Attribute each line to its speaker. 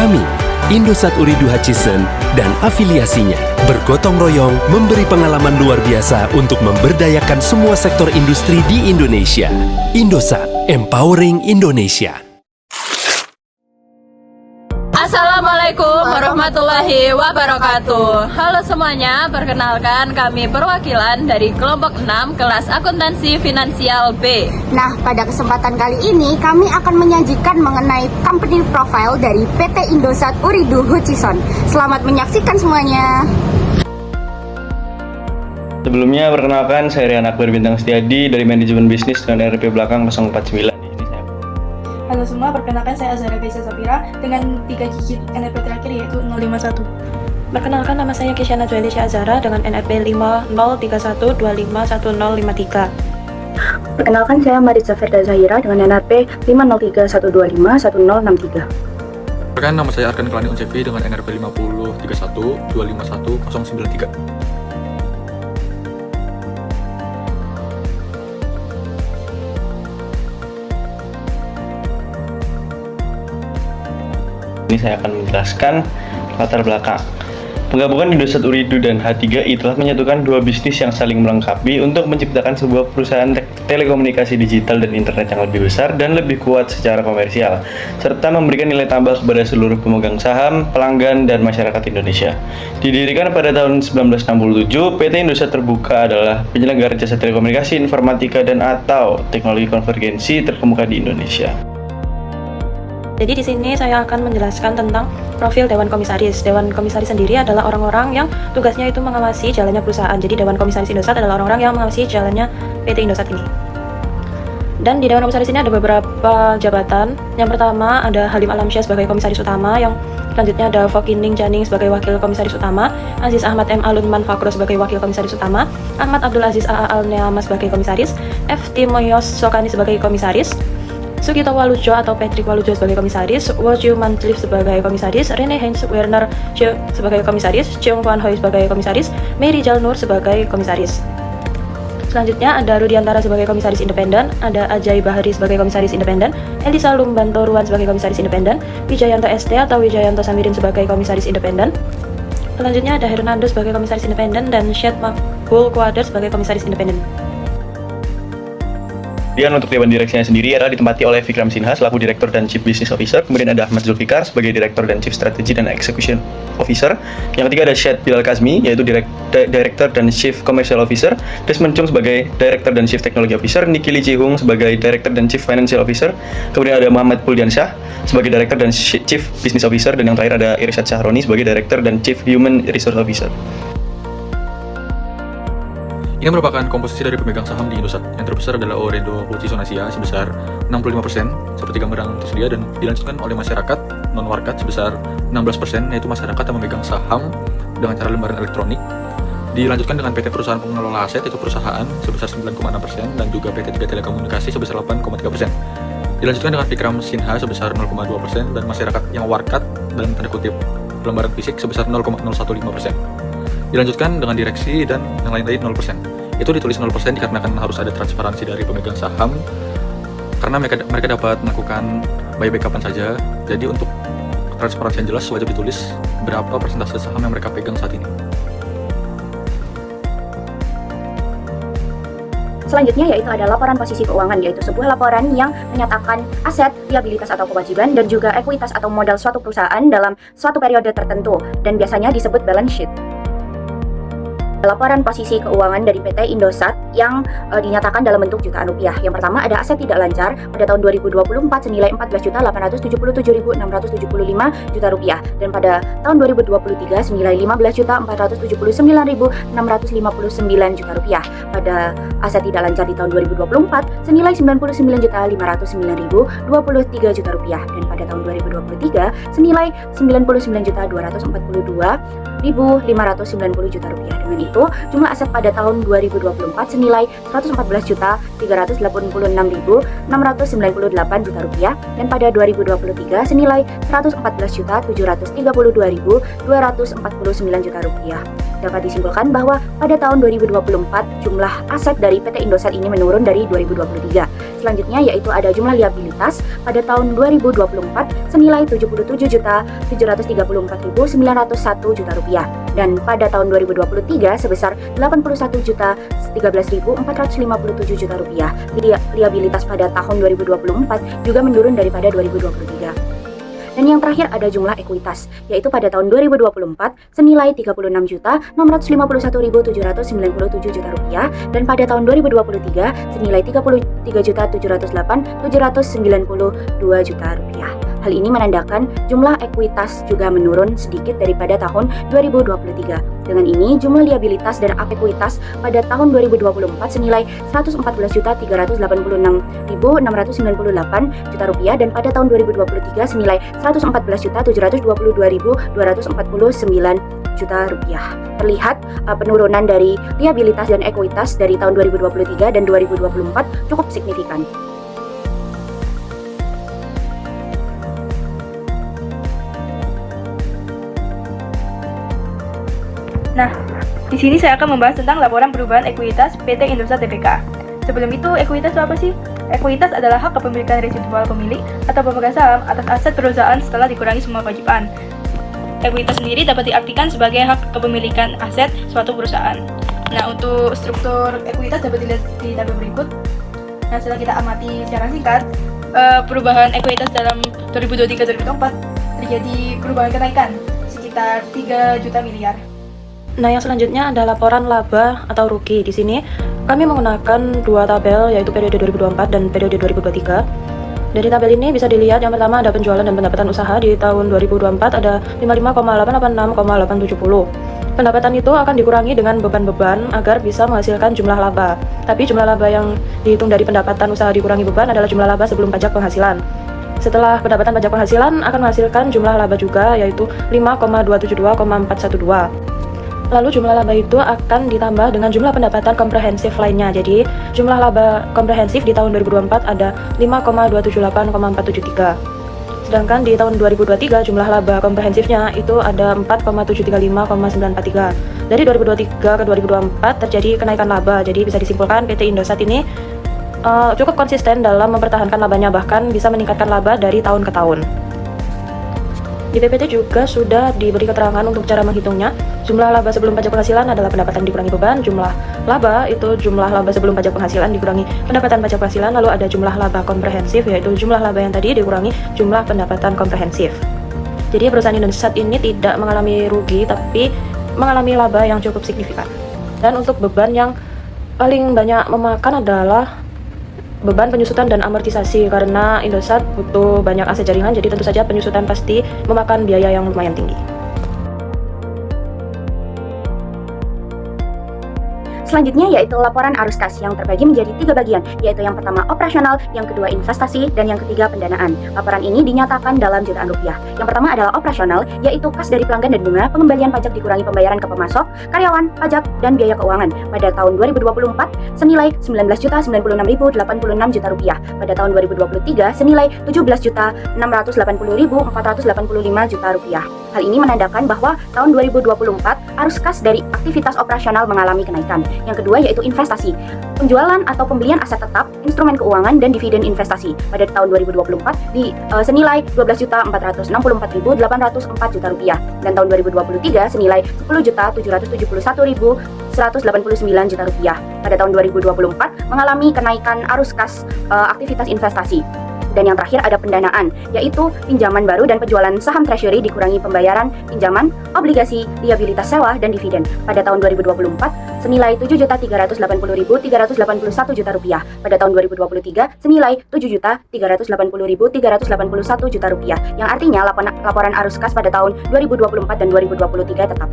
Speaker 1: Kami, Indosat Ooredoo Hutchison dan afiliasinya, bergotong royong memberi pengalaman luar biasa untuk memberdayakan semua sektor industri di Indonesia. Indosat, Empowering Indonesia.
Speaker 2: Assalamualaikum warahmatullahi wabarakatuh. Halo semuanya, perkenalkan kami perwakilan dari kelompok 6 kelas akuntansi finansial B.
Speaker 3: Nah, pada kesempatan kali ini kami akan menyajikan mengenai company profile dari PT Indosat Ooredoo Hutchison. Selamat menyaksikan semuanya.
Speaker 4: Sebelumnya, perkenalkan saya Rian Akbar Bintang Setiadi dari Manajemen Bisnis dengan RP belakang 049.
Speaker 5: Halo semua, perkenalkan saya Azhara Gaisa Safira dengan 3 digit NRP terakhir yaitu 051.
Speaker 6: Perkenalkan, nama saya Kisyana Juelisya Azhara dengan NRP 5031251053.
Speaker 7: Perkenalkan, saya Maritza Firda Zahira dengan NRP 5031251063.
Speaker 8: Perkenalkan, nama saya Arkan Kelani Unsevi dengan NRP 50312511093.
Speaker 4: Ini saya akan menjelaskan latar belakang. Penggabungan Indosat Ooredoo dan H3i telah menyatukan dua bisnis yang saling melengkapi untuk menciptakan sebuah perusahaan telekomunikasi digital dan internet yang lebih besar dan lebih kuat secara komersial, serta memberikan nilai tambah kepada seluruh pemegang saham, pelanggan, dan masyarakat Indonesia. Didirikan pada tahun 1967, PT Indosat Terbuka adalah penyelenggara jasa telekomunikasi, informatika, dan atau teknologi konvergensi terkemuka di Indonesia.
Speaker 6: Jadi di sini saya akan menjelaskan tentang profil Dewan Komisaris. Dewan Komisaris sendiri adalah orang-orang yang tugasnya itu mengawasi jalannya perusahaan. Jadi Dewan Komisaris Indosat adalah orang-orang yang mengawasi jalannya PT Indosat ini. Dan di Dewan Komisaris ini ada beberapa jabatan. Yang pertama ada Halim Alamsyah sebagai Komisaris Utama, yang selanjutnya ada Fokining Janing sebagai Wakil Komisaris Utama, Aziz Ahmad M. Alunman Fakro sebagai Wakil Komisaris Utama, Ahmad Abdul Aziz A.A. Al-Neama sebagai Komisaris, F. Timoyos Sokani sebagai Komisaris, Sugito Walujo atau Patrick Walujo sebagai Komisaris, Woju Mantlif sebagai Komisaris, Rene Heinz Werner sebagai Komisaris, Cheung Kwan Hoi sebagai Komisaris, Mary Jalnur sebagai Komisaris. Selanjutnya ada Rudiantara sebagai Komisaris Independen, ada Ajay Bahari sebagai Komisaris Independen, Elisa Lumbanto Ruan sebagai Komisaris Independen, Wijayanto ST atau Wijayanto Samirin sebagai Komisaris Independen. Selanjutnya ada Hernando sebagai Komisaris Independen dan Syed Makbul Quadar sebagai Komisaris Independen.
Speaker 4: Kemudian untuk Dewan Direksinya sendiri adalah ditempati oleh Vikram Sinha selaku Direktur dan Chief Business Officer. Kemudian ada Ahmad Zulfikar sebagai Direktur dan Chief Strategy dan Execution Officer. Yang ketiga ada Syed Bilal Kazmi yaitu Director dan Chief Commercial Officer. Desmond Chung sebagai Director dan Chief Technology Officer. Niki Lee Ji-hung sebagai Director dan Chief Financial Officer. Kemudian ada Muhammad Puldiansyah sebagai Director dan Chief Business Officer. Dan yang terakhir ada Irsyad Syahroni sebagai Director dan Chief Human Resource Officer.
Speaker 8: Ini merupakan komposisi dari pemegang saham di Indosat. Yang terbesar adalah Ooredoo Hutchison Asia sebesar 65%, seperti gambaran tersedia, dan dilanjutkan oleh masyarakat non-warkat sebesar 16%, yaitu masyarakat yang memegang saham dengan cara lembaran elektronik. Dilanjutkan dengan PT Perusahaan Pengelola Aset, yaitu perusahaan sebesar 9,6%, dan juga PT 3 Telekomunikasi sebesar 8,3%. Dilanjutkan dengan Vikram Sinha sebesar 0,2%, dan masyarakat yang warkat dalam tanda kutip lembaran fisik sebesar 0,015%. Dilanjutkan dengan direksi dan yang lain-lain 0%. Itu ditulis 0% dikarenakan harus ada transparansi dari pemegang saham, karena mereka dapat melakukan buyback kapan saja. Jadi untuk transparansi yang jelas wajib ditulis berapa persentase saham yang mereka pegang saat ini.
Speaker 7: Selanjutnya yaitu ada laporan posisi keuangan, yaitu sebuah laporan yang menyatakan aset, liabilitas atau kewajiban, dan juga ekuitas atau modal suatu perusahaan dalam suatu periode tertentu, dan biasanya disebut balance sheet. Laporan posisi keuangan dari PT Indosat yang dinyatakan dalam bentuk jutaan rupiah. Yang pertama ada aset tidak lancar pada tahun 2024 senilai 14.877.675 juta rupiah, dan pada tahun 2023 senilai 15.479.659 juta rupiah. Pada aset tidak lancar di tahun 2024 senilai 99.809.023 juta rupiah, dan pada tahun 2023 senilai 99.222.590 juta rupiah. Dengan itu, jumlah aset pada tahun 2024 senilai 114.386.698 juta rupiah, dan pada 2023 senilai 114.732.249 juta rupiah. dapat disimpulkan bahwa pada tahun 2024 jumlah aset dari PT Indosat ini menurun dari 2023. Selanjutnya yaitu ada jumlah liabilitas pada tahun 2024 senilai 77.734.901 juta rupiah dan pada tahun 2023 sebesar 81.013.457 juta rupiah. Liabilitas pada tahun 2024 juga menurun daripada 2023. Dan yang terakhir ada jumlah ekuitas, yaitu pada tahun 2024 senilai 36.551.797 juta rupiah dan pada tahun 2023 senilai 33.708.792 juta rupiah. Hal ini menandakan jumlah ekuitas juga menurun sedikit daripada tahun 2023. Dengan ini, jumlah liabilitas dan ekuitas pada tahun 2024 senilai 114.386.698 juta rupiah dan pada tahun 2023 senilai 114.722.249 juta rupiah. Terlihat penurunan dari liabilitas dan ekuitas dari tahun 2023 dan 2024 cukup signifikan.
Speaker 5: Nah, di sini saya akan membahas tentang laporan perubahan ekuitas PT Indosat Tbk. Sebelum itu, ekuitas itu apa sih? Ekuitas adalah hak kepemilikan residual pemilik atau pemegang saham atas aset perusahaan setelah dikurangi semua kewajiban. Ekuitas sendiri dapat diartikan sebagai hak kepemilikan aset suatu perusahaan. Nah, untuk struktur ekuitas dapat dilihat di tabel berikut. Nah, setelah kita amati secara singkat, perubahan ekuitas dalam 2023-2024 terjadi perubahan kenaikan sekitar 3 juta miliar.
Speaker 6: Nah, yang selanjutnya ada laporan laba atau rugi. Di sini kami menggunakan dua tabel, yaitu periode 2024 dan periode 2023. Dari tabel ini bisa dilihat yang pertama ada penjualan dan pendapatan usaha di tahun 2024 ada 55,886,870. Pendapatan itu akan dikurangi dengan beban-beban agar bisa menghasilkan jumlah laba. Tapi jumlah laba yang dihitung dari pendapatan usaha dikurangi beban adalah jumlah laba sebelum pajak penghasilan. Setelah pendapatan pajak penghasilan akan menghasilkan jumlah laba juga, yaitu 5,272,412. Lalu jumlah laba itu akan ditambah dengan jumlah pendapatan komprehensif lainnya. Jadi jumlah laba komprehensif di tahun 2024 ada 5,278,473. Sedangkan di tahun 2023 jumlah laba komprehensifnya itu ada 4,735,943. Dari 2023 ke 2024 terjadi kenaikan laba. Jadi bisa disimpulkan PT Indosat ini cukup konsisten dalam mempertahankan labanya, bahkan bisa meningkatkan laba dari tahun ke tahun. Di PPT juga sudah diberi keterangan untuk cara menghitungnya. Jumlah laba sebelum pajak penghasilan adalah pendapatan dikurangi beban. Jumlah laba itu jumlah laba sebelum pajak penghasilan dikurangi pendapatan pajak penghasilan. Lalu ada jumlah laba komprehensif, yaitu jumlah laba yang tadi dikurangi jumlah pendapatan komprehensif. Jadi perusahaan Indosat ini tidak mengalami rugi, tapi mengalami laba yang cukup signifikan. Dan untuk beban yang paling banyak memakan adalah beban penyusutan dan amortisasi, karena Indosat butuh banyak aset jaringan, jadi tentu saja penyusutan pasti memakan biaya yang lumayan tinggi.
Speaker 7: Selanjutnya yaitu laporan arus kas yang terbagi menjadi 3 bagian, yaitu yang pertama operasional, yang kedua investasi, dan yang ketiga pendanaan. Laporan ini dinyatakan dalam jutaan rupiah. Yang pertama adalah operasional, yaitu kas dari pelanggan dan bunga, pengembalian pajak dikurangi pembayaran ke pemasok, karyawan, pajak, dan biaya keuangan. Pada tahun 2024 senilai 19.096.086 juta rupiah. Pada tahun 2023 senilai 17.680.485 juta rupiah. Hal ini menandakan bahwa tahun 2024 arus kas dari aktivitas operasional mengalami kenaikan. Yang kedua yaitu investasi, penjualan atau pembelian aset tetap, instrumen keuangan, dan dividen investasi. Pada tahun 2024 senilai 12.464.804 juta rupiah dan tahun 2023 senilai 10.771.189 juta rupiah. Pada tahun 2024 mengalami kenaikan arus kas aktivitas investasi. Dan yang terakhir ada pendanaan, yaitu pinjaman baru dan penjualan saham treasury dikurangi pembayaran pinjaman, obligasi, liabilitas sewa, dan dividen. Pada tahun 2024 senilai 7.380.381 juta rupiah. Pada tahun 2023 senilai 7.380.381 juta rupiah. Yang artinya laporan arus kas pada tahun 2024 dan 2023 tetap.